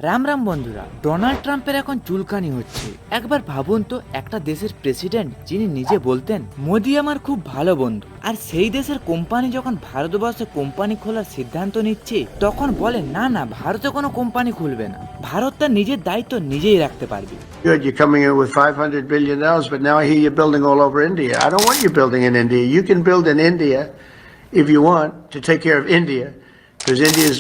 রাম রাম বন্ধুরা, ডোনাল্ড ট্রাম্পের এখন চুলকানি হচ্ছে। একবার ভাবুন তো, একটা দেশের প্রেসিডেন্ট যিনি নিজে বলতেন মোদি আমার খুব ভালো বন্ধু, আর সেই দেশের কোম্পানি যখন ভারতবর্ষে কোম্পানি খোলার সিদ্ধান্ত নিচ্ছে তখন বলে না না, ভারতে কোনো কোম্পানি খুলবে না, ভারত তার নিজের দায়িত্ব নিজেই রাখতে পারবে। Good, you're coming in with $500 billion, but now I hear you're building all over India. I don't want you building in India. You can build in India if you want to take care of India, because India is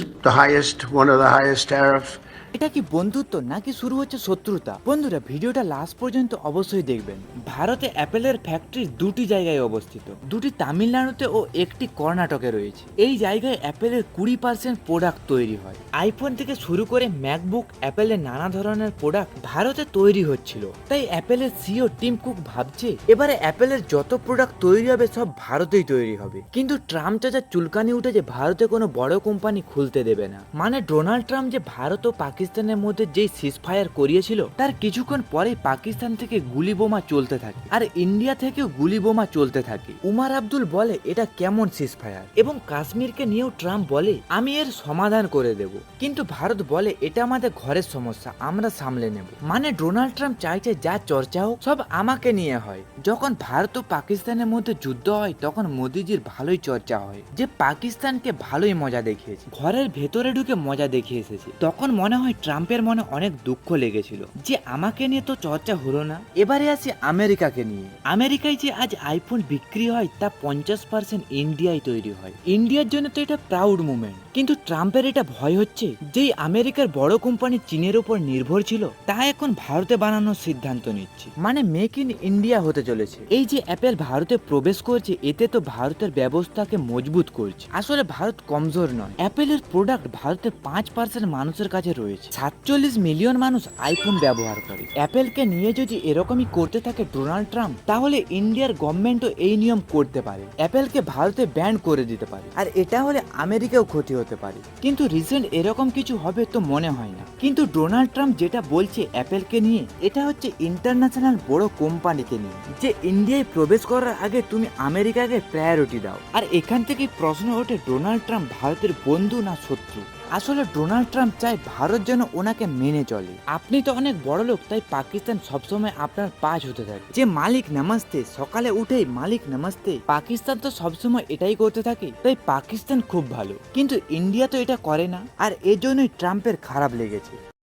one of the highest tariff. এটা কি বন্ধুত্ব নাকি শুরু হচ্ছে শত্রুতা? বন্ধুরা, ভিডিওটা last পর্যন্ত অবশ্যই দেখবেন। ভারতে অ্যাপেলের ফ্যাক্টরি দুটি জায়গায় অবস্থিত, দুটি তামিলনাড়ুতে ও একটি কর্ণাটকে রয়েছে। এই জায়গায় অ্যাপেলের 20% প্রোডাক্ট তৈরি হয়। আইফোন থেকে শুরু করে ম্যাকবুক, অ্যাপেলের নানা ধরনের প্রোডাক্ট ভারতে তৈরি হচ্ছিল। তাই অ্যাপেলের সিইও টিম কুক ভাবছে এবারে অ্যাপেলের যত প্রোডাক্ট তৈরি হবে সব ভারতেই তৈরি হবে। কিন্তু ট্রাম্প চাচা চুলকানি উঠে যে ভারতে কোনো বড় কোম্পানি খুলতে দেবে না। মানে ডোনাল্ড ট্রাম্প যে ভারত ও পাকিস্তানের মধ্যে যেই সিজফায়ার করিয়েছিল তার কিছুক্ষণ পরেই পাকিস্তান থেকে গুলি বোমা চলতে থাকে, আর ইন্ডিয়া থেকেও গুলি বোমা চলতে থাকে। উমার আব্দুল বলে এটা কেমন সিজফায়ার, এবং কাশ্মীরকে নিয়েও ট্রাম্প বলে আমি এর সমাধান করে দেব। কিন্তু ভারত বলে এটা আমাদের ঘরের সমস্যা, আমরা সামলে নেব। মানে ডোনাল্ড ট্রাম্প চাইছে যা চর্চা হোক সব আমাকে নিয়ে হয়। যখন ভারত ও পাকিস্তানের মধ্যে যুদ্ধ হয় তখন মোদিজির ভালোই চর্চা হয় যে পাকিস্তানকে ভালোই মজা দেখিয়েছে, ঘরের ভেতরে ঢুকে মজা দেখিয়ে এসেছে। তখন মনে হয় ট্রাম্পের মনে অনেক দুঃখ লেগেছিল যে আমাকে নিয়ে তো চর্চা হলো না। এবারে আসি আমেরিকাকে নিয়ে। আমেরিকায় যে আজ আইফোন বিক্রি হয় তা 50% ইন্ডিয়ায় তৈরি হয়। ইন্ডিয়ার জন্য তো এটা প্রাউড মুভমেন্ট। কিন্তু ট্রাম্পের এটা ভয় হচ্ছে যেই আমেরিকার বড় কোম্পানি চীনের উপর নির্ভর ছিল তা এখন ভারতে বানানোর সিদ্ধান্ত নিচ্ছে। মানে মেক ইন ইন্ডিয়া হতে চলেছে। এই যে অ্যাপেল ভারতে প্রবেশ করছে এতে তো ভারতের ব্যবস্থাকে মজবুত করছে। আসলে ভারত কমজোর নয়, অ্যাপেলের প্রোডাক্ট ভারতের 5% মানুষের কাছে রয়েছে। 47 মিলিয়ন মানুষ আইফোন ব্যবহার করে। অ্যাপেলকে নিয়ে যদি এরকমই করতে থাকে ডোনাল্ড ট্রাম্প, তাহলে ইন্ডিয়ার গভর্নমেন্টও এই নিয়ম করতে পারে, অ্যাপেলকে ভারতে ব্যান করে দিতে পারে, আর এটা হলে আমেরিকাও ক্ষতি হতে পারে। কিন্তু রিসেন্ট এরকম কিছু হবে তো মনে হয় না। কিন্তু ডোনাল্ড ট্রাম্প যেটা বলছে অ্যাপেলকে নিয়ে, এটা হচ্ছে ইন্টারন্যাশনাল বড় কোম্পানিকে নিয়ে, যে ইন্ডিয়ায় প্রবেশ করার আগে তুমি আমেরিকাকে প্রায়োরিটি দাও। আর এখান থেকেই প্রশ্ন ওঠে ডোনাল্ড ট্রাম্প ভারতের বন্ধু না শত্রু। আসলে ডোনাল্ড ট্রাম্প চায় ভারত যেন ওনাকে মেনে চলে। আপনি তো অনেক বড় লোক, তাই পাকিস্তান সবসময় আপনার পাশ হতে থাকে, যে মালিক নমস্তে, সকালে উঠেই মালিক নমস্তে। পাকিস্তান তো সবসময় এটাই করতে থাকে, তাই পাকিস্তান খুব ভালো। কিন্তু ইন্ডিয়া তো এটা করে না, আর এজন্যই ট্রাম্পের খারাপ লেগেছে।